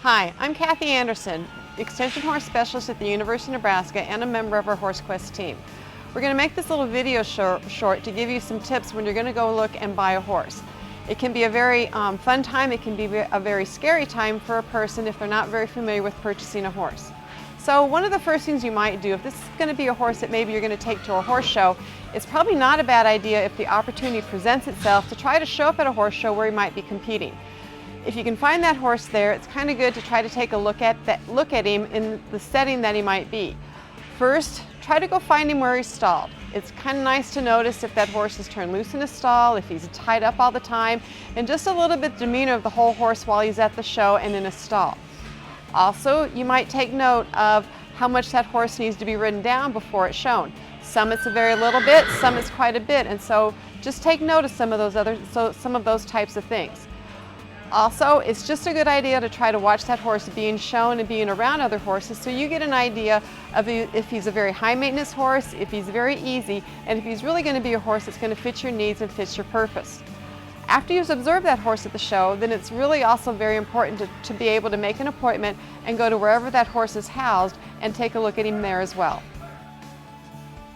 Hi, I'm Kathy Anderson, Extension Horse Specialist at the University of Nebraska and a member of our HorseQuest team. We're going to make this little video short to give you some tips when you're going to go look and buy a horse. It can be a very fun time, it can be a very scary time for a person if they're not very familiar with purchasing a horse. So one of the first things you might do, if this is going to be a horse that maybe you're going to take to a horse show, it's probably not a bad idea if the opportunity presents itself to try to show up at a horse show where he might be competing. If you can find that horse there, it's kind of good to try to take a look at him in the setting that he might be. First, try to go find him where he's stalled. It's kind of nice to notice if that horse is turned loose in a stall, if he's tied up all the time, and just a little bit demeanor of the whole horse while he's at the show and in a stall. Also, you might take note of how much that horse needs to be ridden down before it's shown. Some it's a very little bit, some it's quite a bit, and so just take note of some of those types of things. Also, it's just a good idea to try to watch that horse being shown and being around other horses so you get an idea of if he's a very high maintenance horse, if he's very easy, and if he's really going to be a horse that's going to fit your needs and fit your purpose. After you've observed that horse at the show, then it's really also very important to be able to make an appointment and go to wherever that horse is housed and take a look at him there as well.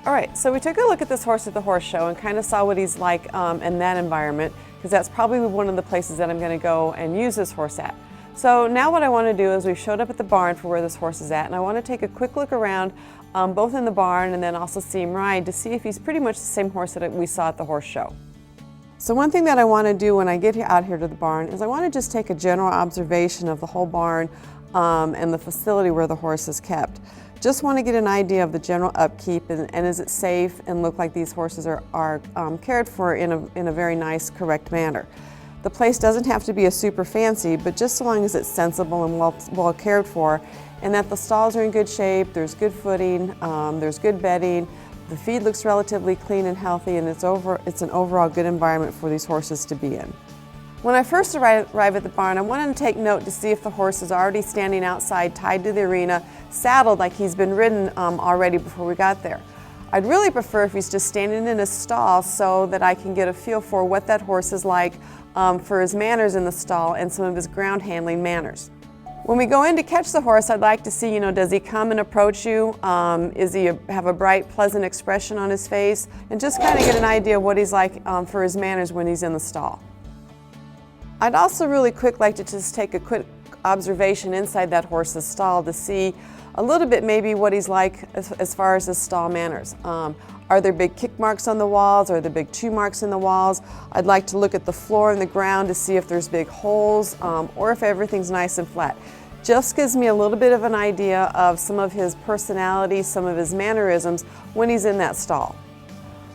Alright, so we took a look at this horse at the horse show and kind of saw what he's like in that environment, because that's probably one of the places that I'm going to go and use this horse at. So now what I want to do is we've showed up at the barn for where this horse is at, and I want to take a quick look around both in the barn and then also see him ride to see if he's pretty much the same horse that we saw at the horse show. So one thing that I want to do when I get out here to the barn is I want to just take a general observation of the whole barn and the facility where the horse is kept. Just want to get an idea of the general upkeep and is it safe and look like these horses are cared for in a very nice, correct manner. The place doesn't have to be a super fancy, but just so long as it's sensible and well cared for, and that the stalls are in good shape, there's good footing, there's good bedding, the feed looks relatively clean and healthy, and it's an overall good environment for these horses to be in. When I first arrive at the barn, I wanted to take note to see if the horse is already standing outside, tied to the arena, saddled like he's been ridden already before we got there. I'd really prefer if he's just standing in a stall so that I can get a feel for what that horse is like for his manners in the stall and some of his ground handling manners. When we go in to catch the horse, I'd like to see, does he come and approach you? Is he have a bright, pleasant expression on his face? And just kind of get an idea of what he's like for his manners when he's in the stall. I'd also really like to just take a quick observation inside that horse's stall to see a little bit maybe what he's like as far as his stall manners. Are there big kick marks on the walls? Are there big chew marks in the walls? I'd like to look at the floor and the ground to see if there's big holes or if everything's nice and flat. Just gives me a little bit of an idea of some of his personality, some of his mannerisms when he's in that stall.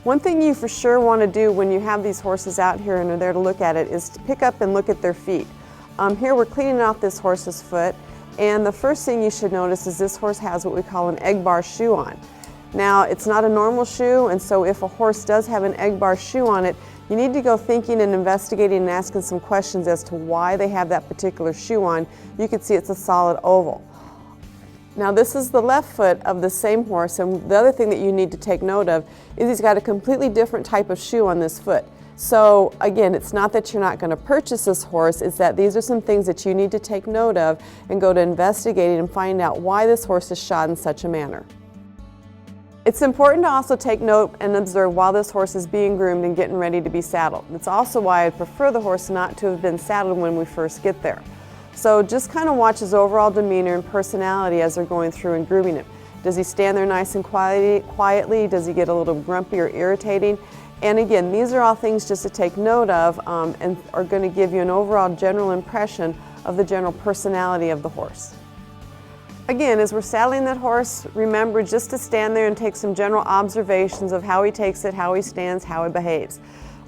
One thing you for sure want to do when you have these horses out here and are there to look at it is to pick up and look at their feet. Here we're cleaning off this horse's foot, and the first thing you should notice is this horse has what we call an egg bar shoe on. Now, it's not a normal shoe, and so if a horse does have an egg bar shoe on it, you need to go thinking and investigating and asking some questions as to why they have that particular shoe on. You can see it's a solid oval. Now this is the left foot of the same horse, and the other thing that you need to take note of is he's got a completely different type of shoe on this foot. So again, it's not that you're not going to purchase this horse, it's that these are some things that you need to take note of and go to investigating and find out why this horse is shod in such a manner. It's important to also take note and observe while this horse is being groomed and getting ready to be saddled. It's also why I prefer the horse not to have been saddled when we first get there. So just kind of watch his overall demeanor and personality as they're going through and grooming him. Does he stand there nice and quietly? Does he get a little grumpy or irritating? And again, these are all things just to take note of and are going to give you an overall general impression of the general personality of the horse. Again, as we're saddling that horse, remember just to stand there and take some general observations of how he takes it, how he stands, how he behaves.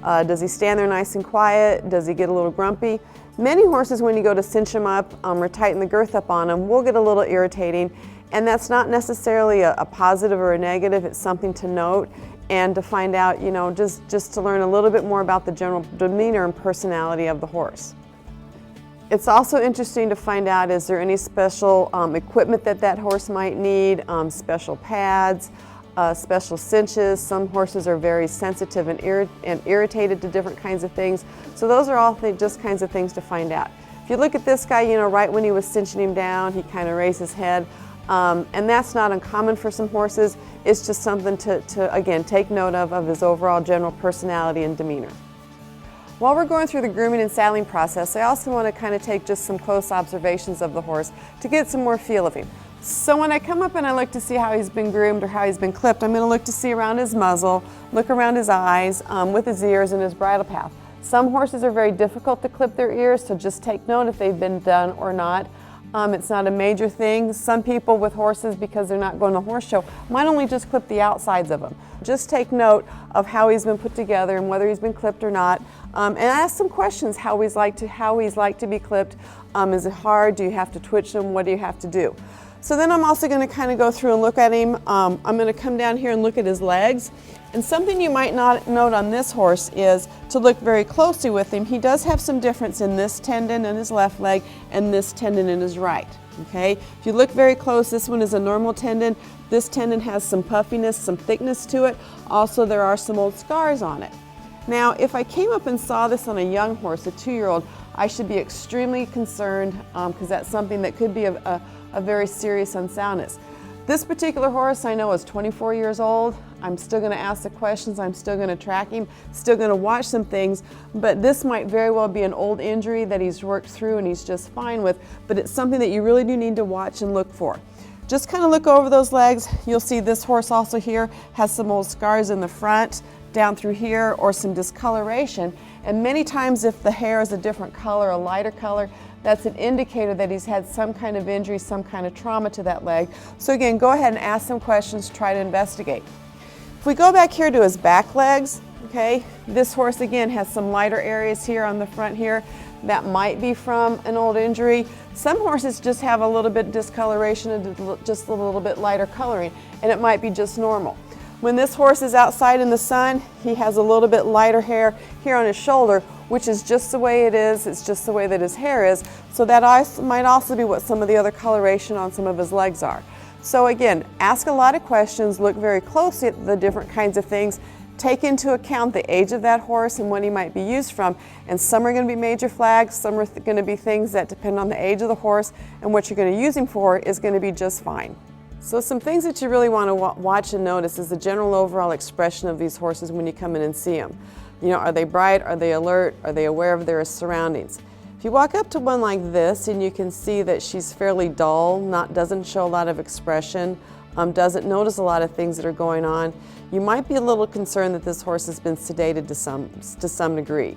Does he stand there nice and quiet? Does he get a little grumpy? Many horses, when you go to cinch them up or tighten the girth up on them, will get a little irritating, and that's not necessarily a positive or a negative. It's something to note and to find out, just to learn a little bit more about the general demeanor and personality of the horse. It's also interesting to find out, is there any special equipment that horse might need, special pads, special cinches. Some horses are very sensitive and irritated to different kinds of things. So those are all just kinds of things to find out. If you look at this guy, you know, right when he was cinching him down, he kind of raised his head. And that's not uncommon for some horses. It's just something to again, take note of his overall general personality and demeanor. While we're going through the grooming and saddling process, I also want to kind of take just some close observations of the horse to get some more feel of him. So when I come up and I look to see how he's been groomed or how he's been clipped, I'm going to look to see around his muzzle, look around his eyes, with his ears and his bridle path. Some horses are very difficult to clip their ears, so just take note if they've been done or not. It's not a major thing. Some people with horses, because they're not going to a horse show, might only just clip the outsides of them. Just take note of how he's been put together and whether he's been clipped or not. And ask some questions, how he's like to be clipped. Is it hard? Do you have to twitch him? What do you have to do? So then I'm also going to kind of go through and look at him. I'm going to come down here and look at his legs. And something you might not note on this horse is to look very closely with him. He does have some difference in this tendon in his left leg and this tendon in his right. Okay? If you look very close, this one is a normal tendon. This tendon has some puffiness, some thickness to it. Also, there are some old scars on it. Now, if I came up and saw this on a young horse, a 2-year-old, I should be extremely concerned because that's something that could be a very serious unsoundness. This particular horse I know is 24 years old. I'm still going to ask the questions, I'm still going to track him, still going to watch some things, but this might very well be an old injury that he's worked through and he's just fine with, but it's something that you really do need to watch and look for. Just kind of look over those legs. You'll see this horse also here has some old scars in the front, down through here, or some discoloration. And many times if the hair is a different color, a lighter color, that's an indicator that he's had some kind of injury, some kind of trauma to that leg. So again, go ahead and ask some questions, try to investigate. If we go back here to his back legs, okay, this horse again has some lighter areas here on the front here that might be from an old injury. Some horses just have a little bit discoloration and just a little bit lighter coloring, and it might be just normal. When this horse is outside in the sun, he has a little bit lighter hair here on his shoulder, which is just the way it is. It's just the way that his hair is. So that might also be what some of the other coloration on some of his legs are. So again, ask a lot of questions, look very closely at the different kinds of things, take into account the age of that horse and what he might be used from. And some are going to be major flags, some are going to be things that depend on the age of the horse, and what you're going to use him for is going to be just fine. So some things that you really want to watch and notice is the general overall expression of these horses when you come in and see them. You know, are they bright? Are they alert? Are they aware of their surroundings? If you walk up to one like this and you can see that she's fairly dull, doesn't show a lot of expression, doesn't notice a lot of things that are going on, you might be a little concerned that this horse has been sedated to some degree.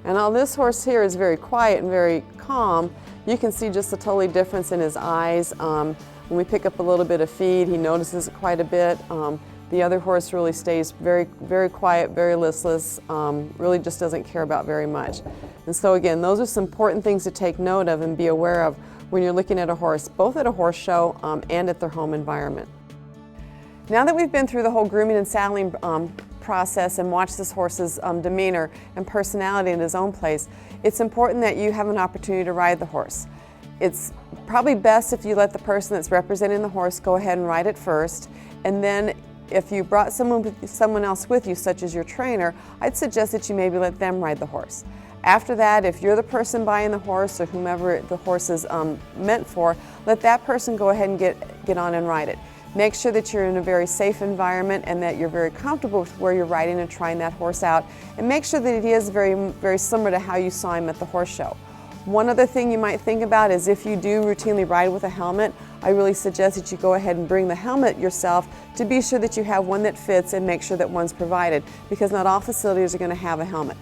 And while this horse here is very quiet and very calm, you can see just a totally difference in his eyes. When we pick up a little bit of feed, he notices it quite a bit. The other horse really stays very, very quiet, very listless, really just doesn't care about very much. And so again, those are some important things to take note of and be aware of when you're looking at a horse, both at a horse show and at their home environment. Now that we've been through the whole grooming and saddling process and watched this horse's demeanor and personality in his own place, it's important that you have an opportunity to ride the horse. It's probably best if you let the person that's representing the horse go ahead and ride it first, and then if you brought someone else with you, such as your trainer, I'd suggest that you maybe let them ride the horse. After that, if you're the person buying the horse or whomever the horse is meant for, let that person go ahead and get on and ride it. Make sure that you're in a very safe environment and that you're very comfortable with where you're riding and trying that horse out, and make sure that it is very, very similar to how you saw him at the horse show. One other thing you might think about is if you do routinely ride with a helmet, I really suggest that you go ahead and bring the helmet yourself to be sure that you have one that fits and make sure that one's provided, because not all facilities are going to have a helmet.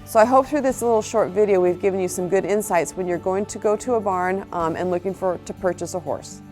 So I hope through this little short video we've given you some good insights when you're going to go to a barn and looking to purchase a horse.